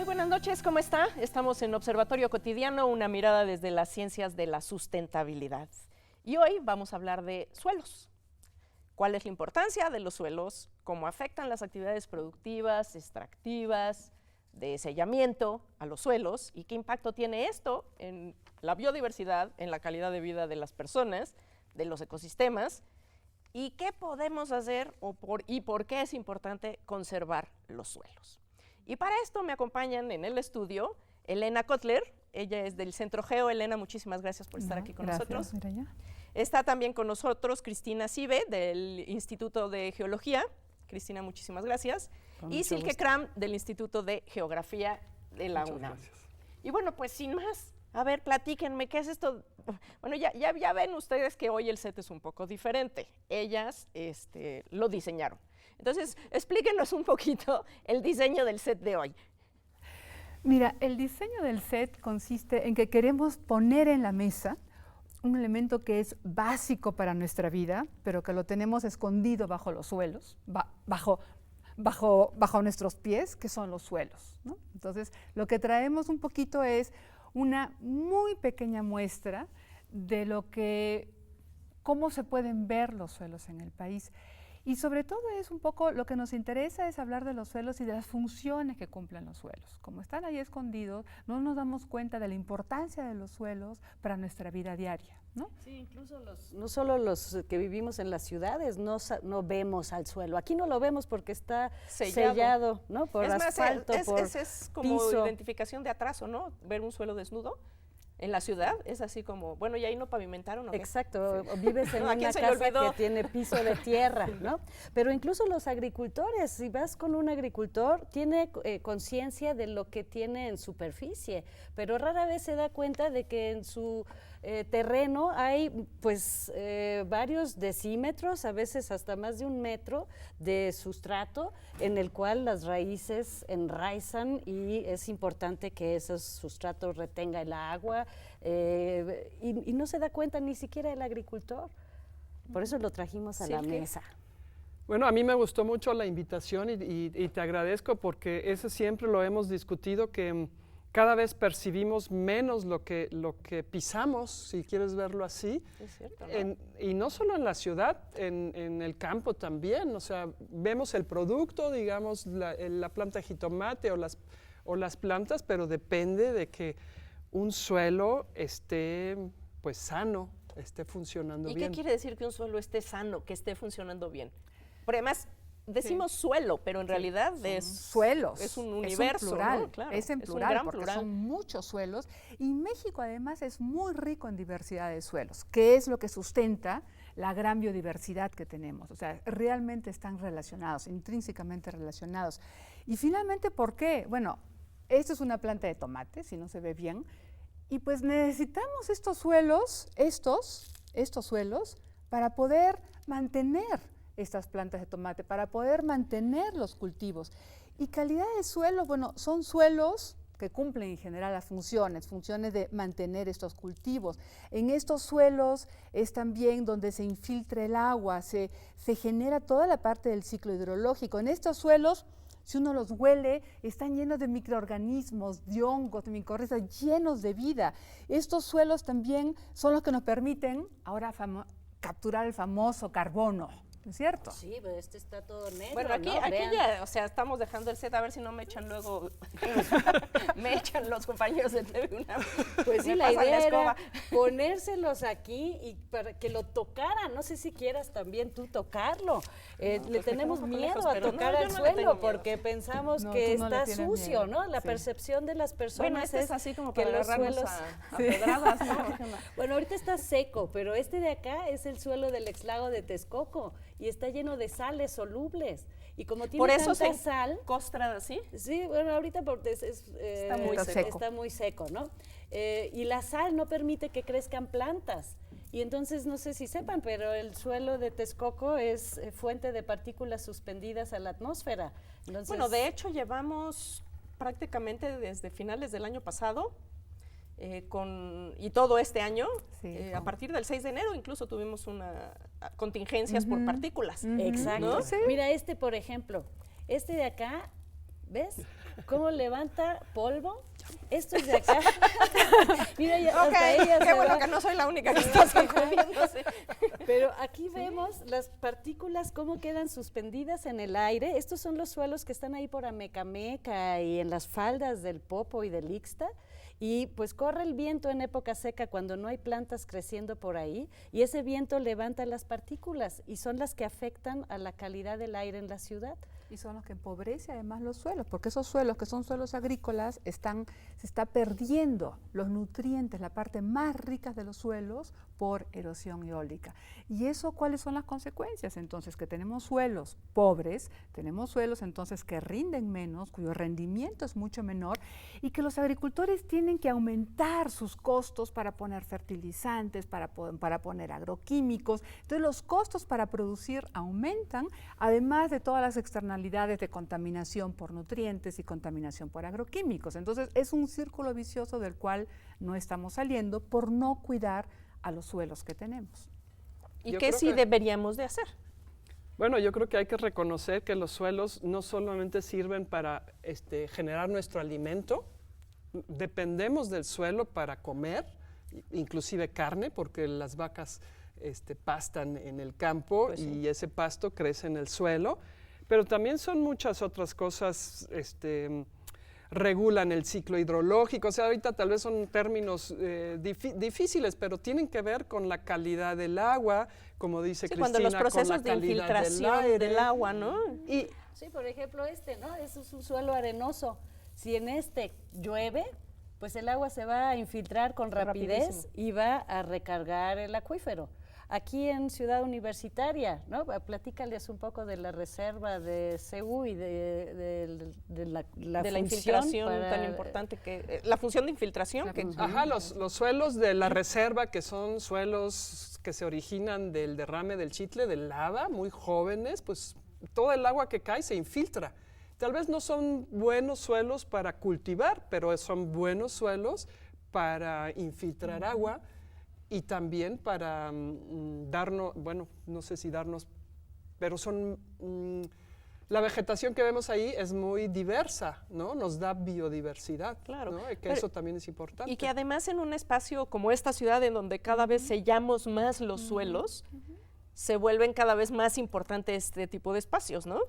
buenas noches, ¿cómo está? Estamos en Observatorio Cotidiano, una mirada desde las ciencias de la sustentabilidad. Y hoy vamos a hablar de suelos. ¿Cuál es la importancia de los suelos? ¿Cómo afectan las actividades productivas, extractivas, de sellamiento a los suelos? ¿Y qué impacto tiene esto en la biodiversidad, en la calidad de vida de las personas, de los ecosistemas? ¿Y qué podemos hacer y por qué es importante conservar los suelos? Y para esto me acompañan en el estudio Elena Kotler, ella es del Centro Geo. Elena, muchísimas gracias por estar aquí con nosotros. Mireya. Está también con nosotros Cristina Sive, del Instituto de Geología. Cristina, muchísimas gracias. Y Silke Kram, del Instituto de Geografía de la UNAM. Gracias. Y bueno, pues sin más, a ver, platíquenme, ¿qué es esto? Bueno, ya ven ustedes que hoy el set es un poco diferente. Ellas lo diseñaron. Entonces, explíquenos un poquito el diseño del set de hoy. Mira, el diseño del set consiste en que queremos poner en la mesa un elemento que es básico para nuestra vida, pero que lo tenemos escondido bajo los suelos, bajo nuestros pies, que son los suelos, ¿no? Entonces, lo que traemos un poquito es una muy pequeña muestra de cómo se pueden ver los suelos en el país. Y sobre todo es un poco, lo que nos interesa es hablar de los suelos y de las funciones que cumplen los suelos. Como están ahí escondidos, no nos damos cuenta de la importancia de los suelos para nuestra vida diaria, ¿no? Sí, incluso no solo los que vivimos en las ciudades, no vemos al suelo. Aquí no lo vemos porque está sellado, ¿no? Por asfalto, por es como piso. Identificación de atraso, ¿no? Ver un suelo desnudo en la ciudad es así como, bueno, ¿y ahí no pavimentaron o qué? Exacto, o vives en ¿A una quién se le casa olvidó? que tiene piso de tierra, ¿no? Pero incluso los agricultores, si vas con un agricultor, tiene conciencia de lo que tiene en superficie, pero rara vez se da cuenta de que en su terreno hay pues varios decímetros, a veces hasta más de 1 metro de sustrato en el cual las raíces enraizan y es importante que ese sustrato retenga el agua y no se da cuenta ni siquiera el agricultor. Por eso lo trajimos a la mesa. Bueno, a mí me gustó mucho la invitación y te agradezco porque eso siempre lo hemos discutido, que cada vez percibimos menos lo que pisamos, si quieres verlo así. Es cierto, ¿no? Y no solo en la ciudad, en el campo también. O sea, vemos el producto, digamos, la planta de jitomate o las plantas, pero depende de que un suelo esté pues sano, esté funcionando bien. ¿Y qué quiere decir que un suelo esté sano, que esté funcionando bien? Porque además decimos suelo, pero en realidad es suelos. Es un universo, es un plural, ¿no? Claro, es en un plural, gran porque plural. son muchos suelos. Y México además es muy rico en diversidad de suelos, que es lo que sustenta la gran biodiversidad que tenemos. O sea, realmente están relacionados, intrínsecamente relacionados. Y finalmente, ¿por qué? Bueno, esto es una planta de tomate, si no se ve bien, y pues necesitamos estos suelos, estos suelos, para poder mantener estas plantas de tomate, para poder mantener los cultivos. Y calidad de suelo, bueno, son suelos que cumplen en general las funciones de mantener estos cultivos. En estos suelos es también donde se infiltra el agua, se genera toda la parte del ciclo hidrológico. En estos suelos, si uno los huele, están llenos de microorganismos, de hongos, de micorrizas, llenos de vida. Estos suelos también son los que nos permiten ahora capturar el famoso carbono, ¿no es cierto? Sí, pero este está todo negro. Bueno, aquí ¿no? ya, o sea, estamos dejando el set, a ver si no me echan luego, me echan los compañeros de TV UNAM. Pues sí, Me la pasan idea escoba. era ponérselos aquí y para que lo tocaran. No sé si quieras también tú tocarlo. Le pues tenemos me quedo un poco miedo lejos, a pero tocar no, al yo no le tengo suelo miedo. porque pensamos No, que tú no le está tienes sucio, miedo. ¿no? La Sí. percepción de las personas Bueno, este es así como que para los agarrarnos suelos... a pedradas, ¿no? Bueno, ahorita está seco, pero este de acá es el suelo del exlago de Texcoco y está lleno de sales solubles. Y como tiene Por eso tanta se sal... costra así. Sí, bueno, ahorita porque está muy seco, ¿no? Y la sal no permite que crezcan plantas. Y entonces, no sé si sepan, pero el suelo de Texcoco es fuente de partículas suspendidas a la atmósfera. Entonces, Bueno, de hecho llevamos prácticamente desde finales del año pasado y todo este año, Sí, a partir del 6 de enero incluso tuvimos contingencias por partículas. exacto. ¿no? Sí. Mira, por ejemplo, este de acá, ¿ves? cómo levanta polvo. Esto es de acá. Mira, ya, Ok, hasta ella qué se bueno va. que no soy la única que está sacudiéndose. Pero aquí vemos las partículas cómo quedan suspendidas en el aire. Estos son los suelos que están ahí por Amecameca y en las faldas del Popo y del Ixta. Y pues corre el viento en época seca cuando no hay plantas creciendo por ahí y ese viento levanta las partículas y son las que afectan a la calidad del aire en la ciudad. Y son los que empobrecen además los suelos, porque esos suelos que son suelos agrícolas se está perdiendo los nutrientes, la parte más rica de los suelos por erosión eólica. ¿Y eso cuáles son las consecuencias? Entonces, que tenemos suelos pobres, tenemos suelos entonces que rinden menos, cuyo rendimiento es mucho menor, y que los agricultores tienen que aumentar sus costos para poner fertilizantes, para poner agroquímicos. Entonces, los costos para producir aumentan, además de todas las externalidades de contaminación por nutrientes y contaminación por agroquímicos. Entonces, es un círculo vicioso del cual no estamos saliendo por no cuidar a los suelos que tenemos. ¿Y Yo qué creo sí que- deberíamos de hacer? Bueno, yo creo que hay que reconocer que los suelos no solamente sirven para generar nuestro alimento, dependemos del suelo para comer, inclusive carne, porque las vacas pastan en el campo Pues sí. y ese pasto crece en el suelo, pero también son muchas otras cosas, regulan el ciclo hidrológico, o sea, ahorita tal vez son términos difíciles, pero tienen que ver con la calidad del agua, como dice Sí, Cristina, cuando los con procesos la de calidad infiltración aire. del agua, ¿no? Y Sí, por ejemplo ¿no? Eso es un suelo arenoso. Si en este llueve, pues el agua se va a infiltrar con rapidez Rapidísimo. y va a recargar el acuífero. Aquí en Ciudad Universitaria, ¿no? Platícales un poco de la reserva de CU y de la De la función infiltración para- tan importante que... la función de infiltración que... Ajá, los suelos de la reserva, que son suelos que se originan del derrame del Chitle, del lava, muy jóvenes, pues todo el agua que cae se infiltra. Tal vez no son buenos suelos para cultivar, pero son buenos suelos para infiltrar agua y también para darnos, bueno, no sé si darnos, pero son... la vegetación que vemos ahí es muy diversa, ¿no? Nos da biodiversidad, Claro, ¿no? Que pero- eso también es importante. Y que además en un espacio como esta ciudad, en donde cada vez sellamos más los suelos, se vuelven cada vez más importantes este tipo de espacios, ¿no?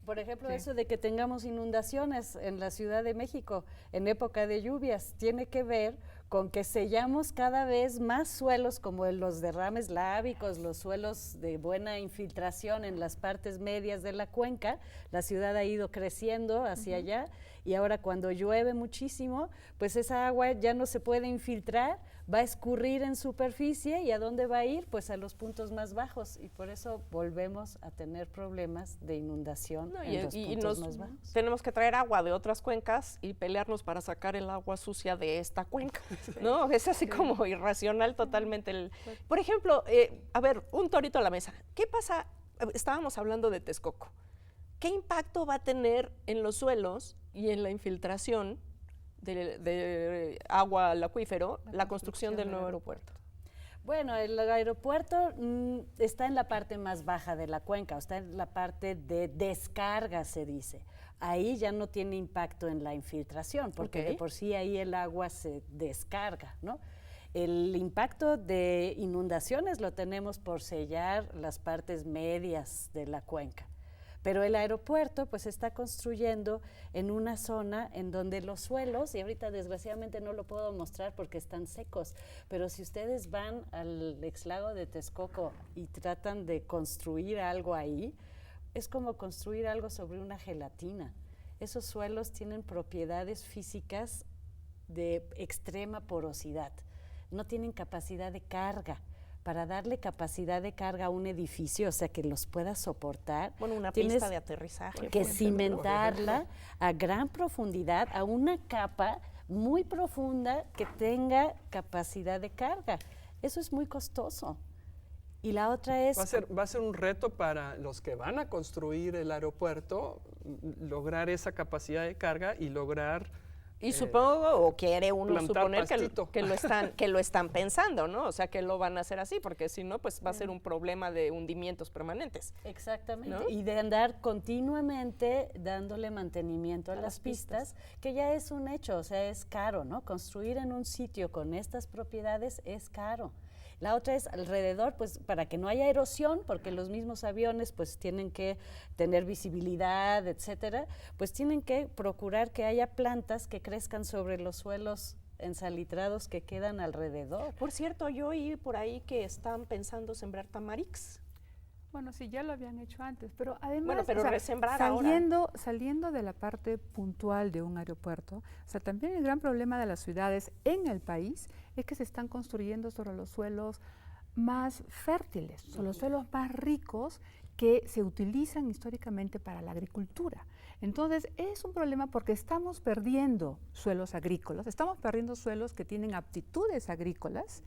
Por ejemplo, Sí. eso de que tengamos inundaciones en la Ciudad de México en época de lluvias tiene que ver con que sellamos cada vez más suelos como los derrames lábicos, los suelos de buena infiltración en las partes medias de la cuenca. La ciudad ha ido creciendo hacia allá y ahora cuando llueve muchísimo, pues esa agua ya no se puede infiltrar, va a escurrir en superficie y ¿a dónde va a ir? Pues a los puntos más bajos y por eso volvemos a tener problemas de inundación No, en los y puntos más bajos. tenemos que traer agua de otras cuencas y pelearnos para sacar el agua sucia de esta cuenca, ¿no? Es así como irracional totalmente. Por ejemplo, a ver, un torito a la mesa. ¿Qué pasa? Estábamos hablando de Texcoco. ¿Qué impacto va a tener en los suelos y en la infiltración de agua al acuífero la construcción del nuevo aeropuerto? Bueno, el aeropuerto está en la parte más baja de la cuenca, o está en la parte de descarga, se dice. Ahí ya no tiene impacto en la infiltración, porque de por sí ahí el agua se descarga, ¿no? El impacto de inundaciones lo tenemos por sellar las partes medias de la cuenca. Pero el aeropuerto pues se está construyendo en una zona en donde los suelos, y ahorita desgraciadamente no lo puedo mostrar porque están secos, pero si ustedes van al exlago de Texcoco y tratan de construir algo ahí, es como construir algo sobre una gelatina. Esos suelos tienen propiedades físicas de extrema porosidad, no tienen capacidad de carga. Para darle capacidad de carga a un edificio, o sea, que los pueda soportar, Bueno, una tienes pista de aterrizaje. que por ejemplo. cimentarla a gran profundidad, a una capa muy profunda que tenga capacidad de carga. Eso es muy costoso. Y la otra es... Va a ser un reto para los que van a construir el aeropuerto, lograr esa capacidad de carga y lograr Y supongo, o quiere uno plantar suponer pastito. que lo están pensando, ¿no? O sea, que lo van a hacer así, porque si no, pues va a ser un problema de hundimientos permanentes. Exactamente, ¿no? y de andar continuamente dándole mantenimiento a las pistas, que ya es un hecho, o sea, es caro, ¿no? Construir en un sitio con estas propiedades es caro. La otra es alrededor, pues para que no haya erosión, porque los mismos aviones pues tienen que tener visibilidad, etcétera, pues tienen que procurar que haya plantas que crezcan sobre los suelos ensalitrados que quedan alrededor. Por cierto, yo oí por ahí que están pensando sembrar tamarix. Bueno, sí, ya lo habían hecho antes, pero además, Bueno, pero resembrar saliendo de la parte puntual de un aeropuerto, o sea, también el gran problema de las ciudades en el país es que se están construyendo sobre los suelos más fértiles, sobre los suelos más ricos que se utilizan históricamente para la agricultura. Entonces, es un problema porque estamos perdiendo suelos agrícolas, estamos perdiendo suelos que tienen aptitudes agrícolas.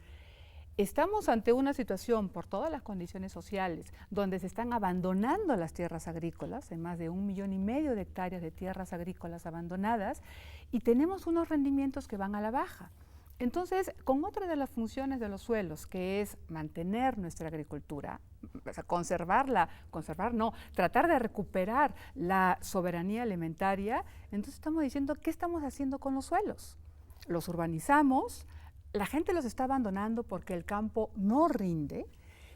Estamos ante una situación, por todas las condiciones sociales, donde se están abandonando las tierras agrícolas, hay más de 1,5 millones de hectáreas de tierras agrícolas abandonadas, y tenemos unos rendimientos que van a la baja. Entonces, con otra de las funciones de los suelos, que es mantener nuestra agricultura, o sea, tratar de recuperar la soberanía alimentaria, entonces estamos diciendo, ¿qué estamos haciendo con los suelos? Los urbanizamos, la gente los está abandonando porque el campo no rinde,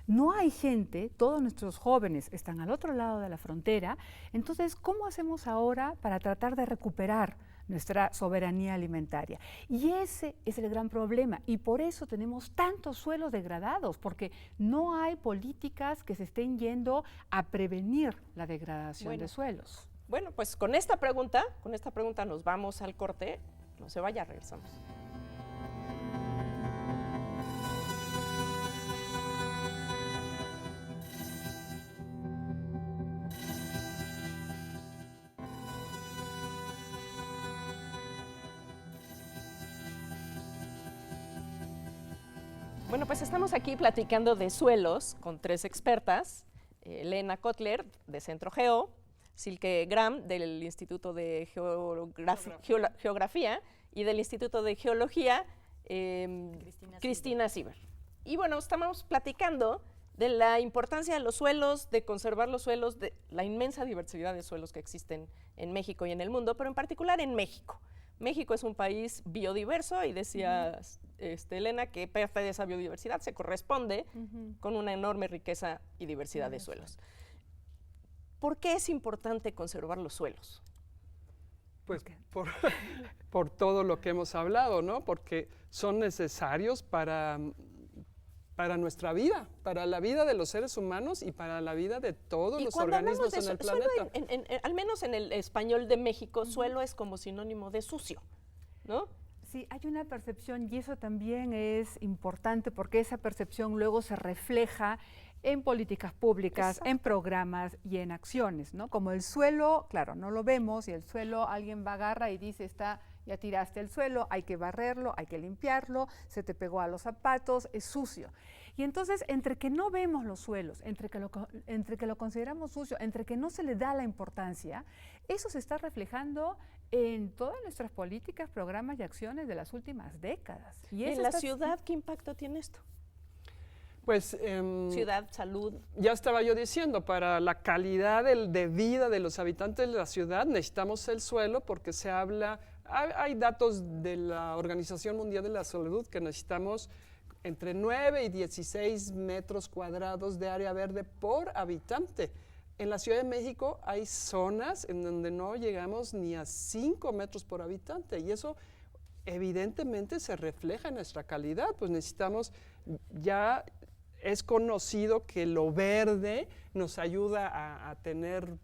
no hay gente, todos nuestros jóvenes están al otro lado de la frontera, entonces, ¿cómo hacemos ahora para tratar de recuperar nuestra soberanía alimentaria? Y ese es el gran problema, y por eso tenemos tantos suelos degradados, porque no hay políticas que se estén yendo a prevenir la degradación de suelos. Bueno, pues con esta pregunta nos vamos al corte, no se vaya, regresamos. Bueno, pues estamos aquí platicando de suelos con 3 expertas, Elena Kotler, de Centro Geo, Silke Gram, del Instituto de Geografía, y del Instituto de Geología, Cristina Sieber. Y bueno, estamos platicando de la importancia de los suelos, de conservar los suelos, de la inmensa diversidad de suelos que existen en México y en el mundo, pero en particular en México. México es un país biodiverso y decía Elena que parte de esa biodiversidad se corresponde con una enorme riqueza y diversidad de suelos. ¿Por qué es importante conservar los suelos? Pues por todo lo que hemos hablado, ¿no? Porque son necesarios para nuestra vida, para la vida de los seres humanos y para la vida de todos los organismos en el planeta. Al menos en el español de México, suelo es como sinónimo de sucio, ¿no? Sí, hay una percepción y eso también es importante porque esa percepción luego se refleja en políticas públicas, en programas y en acciones, ¿no? Como el suelo, claro, no lo vemos y el suelo alguien va, agarra y dice, ya tiraste el suelo, hay que barrerlo, hay que limpiarlo, se te pegó a los zapatos, es sucio. Y entonces, entre que no vemos los suelos, entre que lo consideramos sucio, entre que no se le da la importancia, eso se está reflejando en todas nuestras políticas, programas y acciones de las últimas décadas. ¿Y en la ciudad qué impacto tiene esto? Pues, ciudad, salud. Ya estaba yo diciendo, para la calidad de vida de los habitantes de la ciudad necesitamos el suelo porque se habla, hay datos de la Organización Mundial de la Salud que necesitamos entre 9 y 16 metros cuadrados de área verde por habitante. En la Ciudad de México hay zonas en donde no llegamos ni a 5 metros por habitante y eso evidentemente se refleja en nuestra calidad, pues necesitamos ya... Es conocido que lo verde nos ayuda a tener...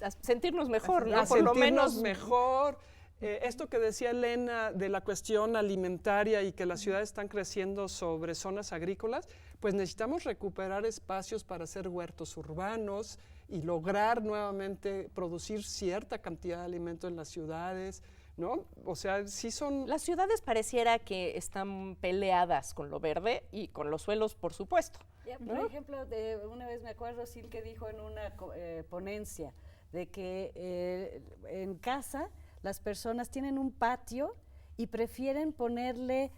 A sentirnos mejor, ¿no? A por sentirnos lo menos mejor. Esto que decía Elena de la cuestión alimentaria y que las ciudades están creciendo sobre zonas agrícolas, pues necesitamos recuperar espacios para hacer huertos urbanos y lograr nuevamente producir cierta cantidad de alimento en las ciudades, ¿no? O sea, sí son... Las ciudades pareciera que están peleadas con lo verde y con los suelos, por supuesto. Ya, por ejemplo, una vez me acuerdo, Silke dijo en una ponencia de que en casa las personas tienen un patio y prefieren ponerle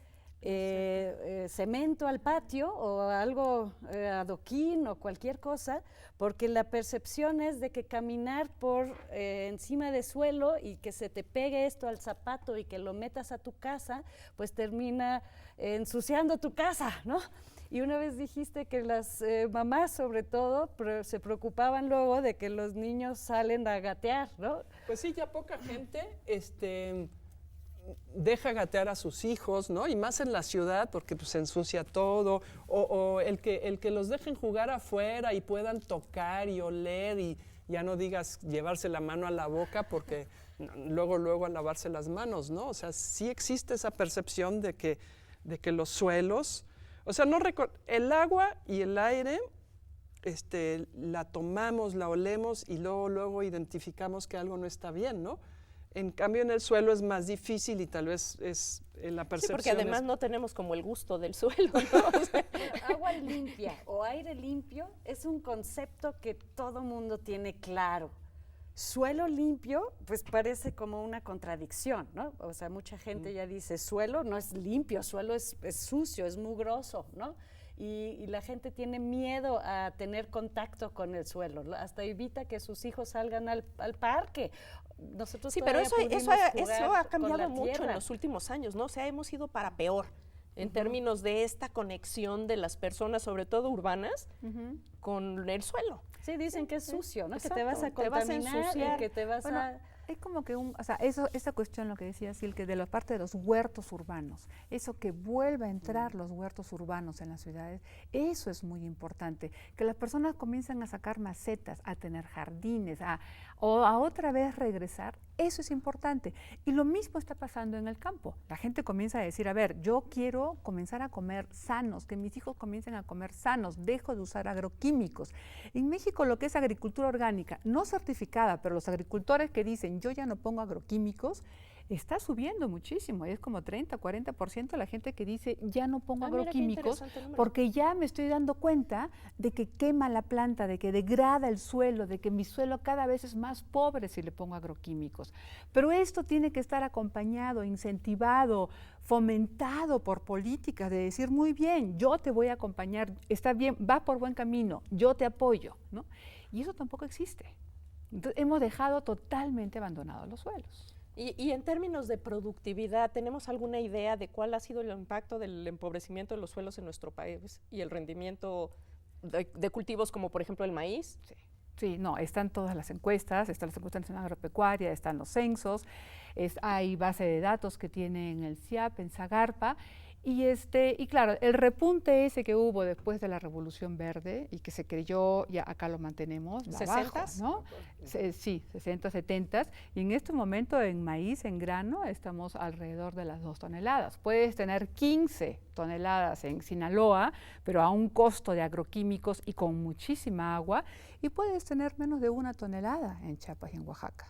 cemento al patio o algo, adoquín o cualquier cosa, porque la percepción es de que caminar por encima de suelo y que se te pegue esto al zapato y que lo metas a tu casa, pues termina ensuciando tu casa, ¿no? Y una vez dijiste que las mamás, sobre todo, se preocupaban luego de que los niños salen a gatear, ¿no? Pues sí, ya poca gente deja gatear a sus hijos, ¿no? Y más en la ciudad, porque pues, se ensucia todo, o el que los dejen jugar afuera y puedan tocar y oler, y ya no digas llevarse la mano a la boca, porque luego a lavarse las manos, ¿no? O sea, sí existe esa percepción de que los suelos, o sea, el agua y el aire, la tomamos, la olemos y luego identificamos que algo no está bien, ¿no? En cambio, en el suelo es más difícil y tal vez es la percepción. Sí, porque además no tenemos como el gusto del suelo, ¿no? O sea, agua limpia o aire limpio es un concepto que todo mundo tiene claro. Suelo limpio, pues parece como una contradicción, ¿no? O sea, mucha gente ya dice, suelo no es limpio, suelo es sucio, es mugroso, ¿no? Y la gente tiene miedo a tener contacto con el suelo, hasta evita que sus hijos salgan al parque. Nosotros sí, pero eso ha cambiado mucho tierra. en los últimos años, ¿no? O sea, hemos ido para peor en términos de esta conexión de las personas, sobre todo urbanas, con el suelo. Sí, dicen que es sucio, ¿no? Exacto, que te vas a contaminar ensuciar. y que te vas a... Hay como que o sea, esa cuestión, lo que decía Silke, de la parte de los huertos urbanos, eso que vuelva a entrar los huertos urbanos en las ciudades, eso es muy importante, que las personas comiencen a sacar macetas, a tener jardines, o a otra vez regresar, eso es importante. Y lo mismo está pasando en el campo. La gente comienza a decir, a ver, yo quiero comenzar a comer sanos, que mis hijos comiencen a comer sanos, dejo de usar agroquímicos. En México lo que es agricultura orgánica, no certificada, pero los agricultores que dicen, yo ya no pongo agroquímicos, está subiendo muchísimo, es como 30, 40% la gente que dice ya no pongo agroquímicos porque ya me estoy dando cuenta de que quema la planta, de que degrada el suelo, de que mi suelo cada vez es más pobre si le pongo agroquímicos. Pero esto tiene que estar acompañado, incentivado, fomentado por políticas de decir, muy bien, yo te voy a acompañar, está bien, va por buen camino, yo te apoyo, ¿no? Y eso tampoco existe. Entonces, hemos dejado totalmente abandonados los suelos. Y en términos de productividad, ¿tenemos alguna idea de cuál ha sido el impacto del empobrecimiento de los suelos en nuestro país y el rendimiento de cultivos como por ejemplo el maíz? Sí, no, están todas las encuestas, están las encuestas en agropecuaria, están los censos, hay base de datos que tienen el CIAP, en Zagarpa, y claro, el repunte ese que hubo después de la Revolución Verde y que se creyó, ya acá lo mantenemos, ¿60s? ¿no? Sí, 60, 70, y en este momento en maíz, en grano, estamos alrededor de las 2 toneladas. Puedes tener 15 toneladas en Sinaloa, pero a un costo de agroquímicos y con muchísima agua, y puedes tener menos de 1 tonelada en Chiapas y en Oaxaca.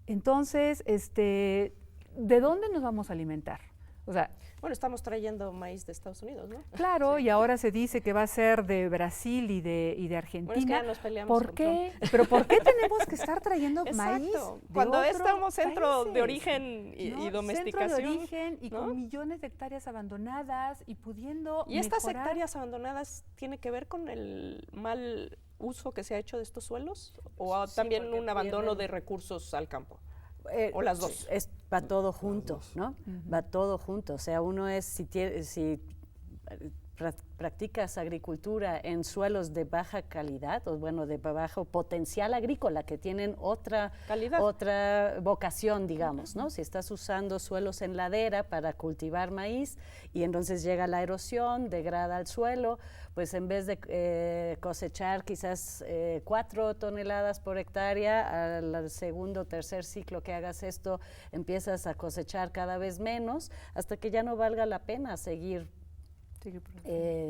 Entonces, ¿de dónde nos vamos a alimentar? O sea, bueno, estamos trayendo maíz de Estados Unidos, ¿no? Claro, sí. Y ahora se dice que va a ser de Brasil y de Argentina. Bueno, es que ya nos peleamos ¿Por qué? ¿Pero por qué tenemos que estar trayendo maíz de cuando otros estamos centro países? de origen y domesticación? Centro de origen y ¿no? con millones de hectáreas abandonadas y pudiendo ¿Y estas mejorar? hectáreas abandonadas tiene que ver con el mal uso que se ha hecho de estos suelos? ¿O Sí, también un abandono pierden de recursos al campo? ¿O las dos? Va todo junto, ¿no? Va todo junto. O sea, uno es, si practicas agricultura en suelos de baja calidad, o bueno, de bajo potencial agrícola, que tienen otra vocación, digamos, ¿no? Si estás usando suelos en ladera para cultivar maíz y entonces llega la erosión, degrada el suelo, pues en vez de cosechar quizás 4 toneladas por hectárea, al segundo o tercer ciclo que hagas esto, empiezas a cosechar cada vez menos, hasta que ya no valga la pena seguir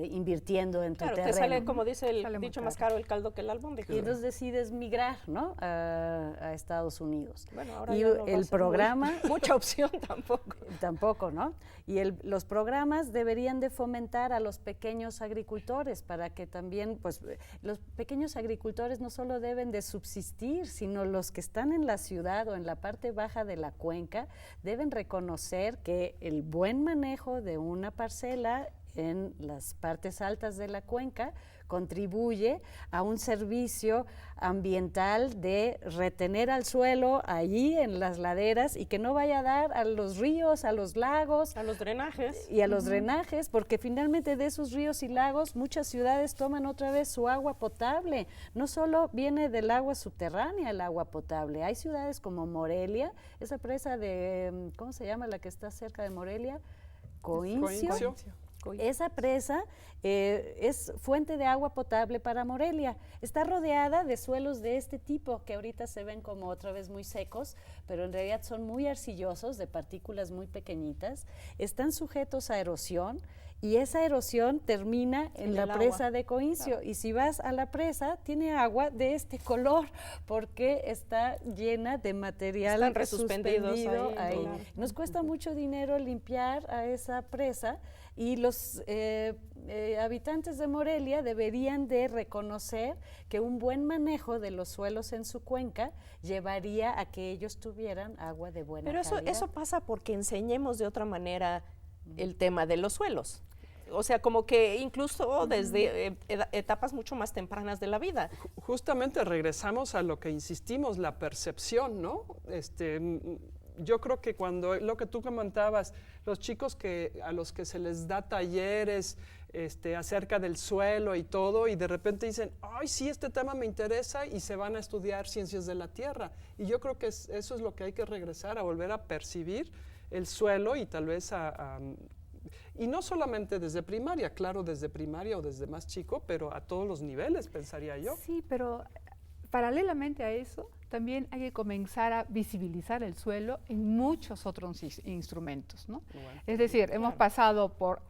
invirtiendo en tu Claro, terreno. te sale, como dice el Sale muy dicho, más caro. caro el caldo que el albóndiga. Y entonces decides migrar, ¿no? a Estados Unidos. Bueno, ahora y ya no va a el ser programa mucha opción tampoco. tampoco, ¿no? Y los programas deberían de fomentar a los pequeños agricultores para que también, pues, los pequeños agricultores no solo deben de subsistir, sino los que están en la ciudad o en la parte baja de la cuenca deben reconocer que el buen manejo de una parcela en las partes altas de la cuenca contribuye a un servicio ambiental de retener al suelo allí en las laderas y que no vaya a dar a los ríos, a los lagos, A los drenajes. y a los drenajes, porque finalmente de esos ríos y lagos muchas ciudades toman otra vez su agua potable. No solo viene del agua subterránea el agua potable, hay ciudades como Morelia, esa presa de, ¿cómo se llama la que está cerca de Morelia? Coincio. Esa presa es fuente de agua potable para Morelia. Está rodeada de suelos de este tipo, que ahorita se ven como otra vez muy secos, pero en realidad son muy arcillosos, de partículas muy pequeñitas. Están sujetos a erosión y esa erosión termina en la presa de Coincio. Claro. Y si vas a la presa, tiene agua de este color, porque está llena de material suspendido ahí. Claro. Nos cuesta mucho dinero limpiar a esa presa y los habitantes de Morelia deberían de reconocer que un buen manejo de los suelos en su cuenca llevaría a que ellos tuvieran agua de buena calidad. Pero eso pasa porque enseñemos de otra manera el tema de los suelos. O sea, como que incluso desde etapas mucho más tempranas de la vida. Justamente regresamos a lo que insistimos, la percepción, ¿no? Yo creo que cuando lo que tú comentabas, los chicos a los que se les da talleres acerca del suelo y todo, y de repente dicen, ay, sí, este tema me interesa, y se van a estudiar ciencias de la tierra. Y yo creo que eso es lo que hay que regresar, a volver a percibir el suelo y tal vez y no solamente desde primaria, claro, desde primaria o desde más chico, pero a todos los niveles, pensaría yo. Sí, pero paralelamente a eso, también hay que comenzar a visibilizar el suelo en muchos otros instrumentos, ¿no? Bueno, es decir, hemos pasado por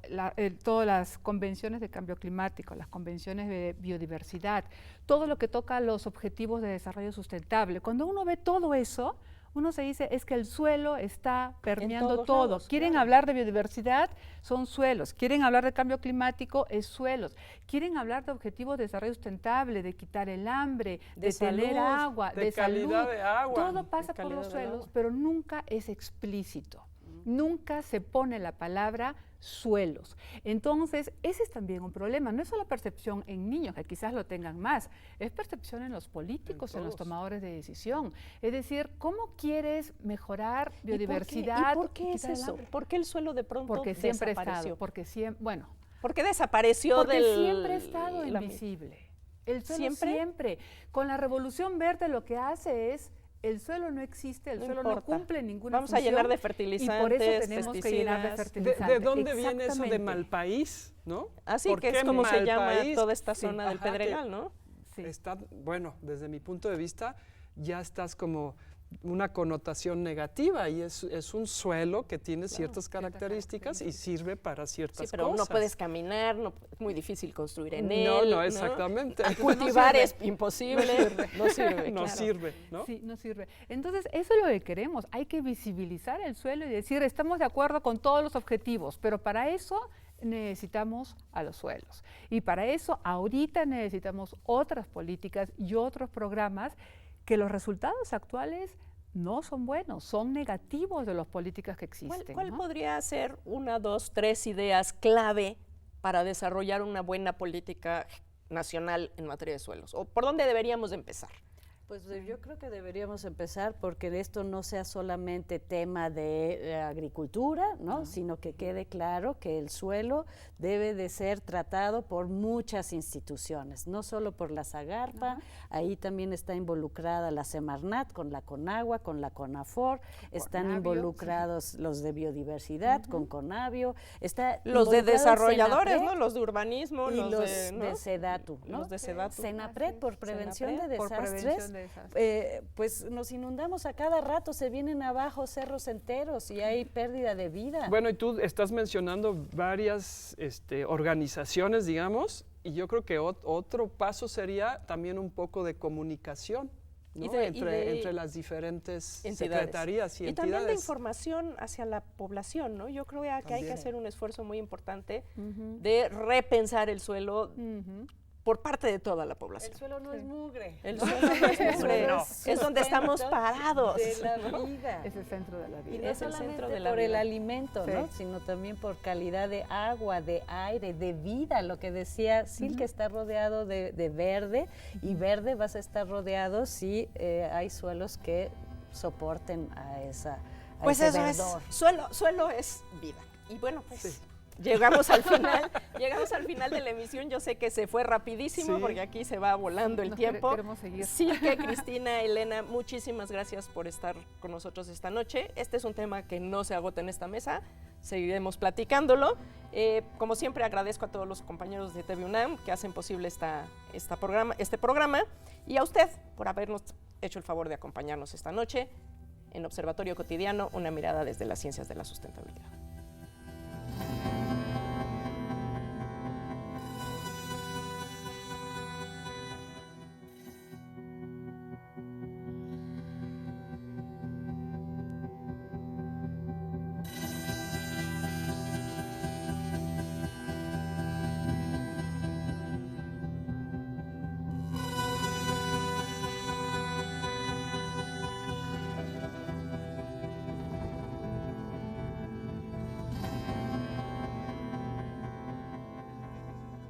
todas las convenciones de cambio climático, las convenciones de biodiversidad, todo lo que toca a los objetivos de desarrollo sustentable. Cuando uno ve todo eso, uno se dice, es que el suelo está permeando todo. Lados, quieren hablar de biodiversidad, son suelos. Quieren hablar de cambio climático, es suelos. Quieren hablar de objetivos de desarrollo sustentable, de quitar el hambre, de tener agua, de calidad salud. De agua. Todo pasa por los suelos, pero nunca es explícito. Nunca se pone la palabra suelos. Entonces, ese es también un problema. No es solo percepción en niños, que quizás lo tengan más, es percepción en los políticos, en los tomadores de decisión. Es decir, ¿cómo quieres mejorar biodiversidad? ¿Y por qué es eso? ¿Por qué el suelo de pronto siempre desapareció? Ha estado, porque siempre, bueno. ¿Por qué desapareció porque siempre ha estado invisible. El suelo siempre. Con la Revolución Verde lo que hace es el suelo no existe, el suelo no cumple ninguna Vamos función. a llenar de fertilizantes, y por eso tenemos que llenar de fertilizantes. ¿De dónde viene eso de Malpaís, no? Así que es como se llama toda esta zona del Pedregal, ¿no? Sí. Bueno, desde mi punto de vista, ya estás como una connotación negativa y es un suelo que tiene ciertas características y sirve para ciertas cosas. Sí, pero no puedes caminar, es muy difícil construir en él. No, exactamente. Cultivar es imposible, no sirve. No sirve, ¿no? Sí, no sirve. Entonces, eso es lo que queremos, hay que visibilizar el suelo y decir, estamos de acuerdo con todos los objetivos, pero para eso necesitamos a los suelos. Y para eso ahorita necesitamos otras políticas y otros programas que los resultados actuales no son buenos, son negativos de las políticas que existen. ¿Cuál podría ser 1, 2, 3 ideas clave para desarrollar una buena política nacional en materia de suelos? ¿O por dónde deberíamos empezar? Pues yo creo que deberíamos empezar porque esto no sea solamente tema de agricultura, ¿no? Sino que quede claro que el suelo debe de ser tratado por muchas instituciones, no solo por la Zagarpa, ahí también está involucrada la Semarnat con la Conagua, con la Conafor, están involucrados los de biodiversidad con Conavio, los de desarrolladores, ¿no? Los de urbanismo, y los de Sedatu, ¿no? Los de Sedatu. Senapred por prevención de desastres. Presas. pues nos inundamos a cada rato, se vienen abajo cerros enteros y hay pérdida de vida. Bueno, y tú estás mencionando varias organizaciones, digamos, y yo creo que otro paso sería también un poco de comunicación, ¿no? Entre las diferentes secretarías y entidades. también de información hacia la población, ¿no? Yo creo que hay que También. hacer un esfuerzo muy importante de repensar el suelo por parte de toda la población. El suelo no es mugre. El suelo no es mugre, No. es donde estamos sustento parados. De la vida. Es el centro de la Y vida. no es el solamente centro de la por el vida. alimento, Sí. ¿no? Sino también por calidad de agua, de aire, de vida. Lo que decía Sil, que está rodeado de verde, y verde vas a estar rodeado si hay suelos que soporten a Pues ese eso verdor. es, suelo es vida. Y bueno, pues llegamos al final de la emisión. Yo sé que se fue rapidísimo Sí. porque aquí se va volando el Nos tiempo. queremos seguir. Silke, Cristina, Elena, muchísimas gracias por estar con nosotros esta noche. Este es un tema que no se agota en esta mesa, seguiremos platicándolo. Como siempre, agradezco a todos los compañeros de TV UNAM que hacen posible este programa y a usted por habernos hecho el favor de acompañarnos esta noche en Observatorio Cotidiano, una mirada desde las ciencias de la sustentabilidad.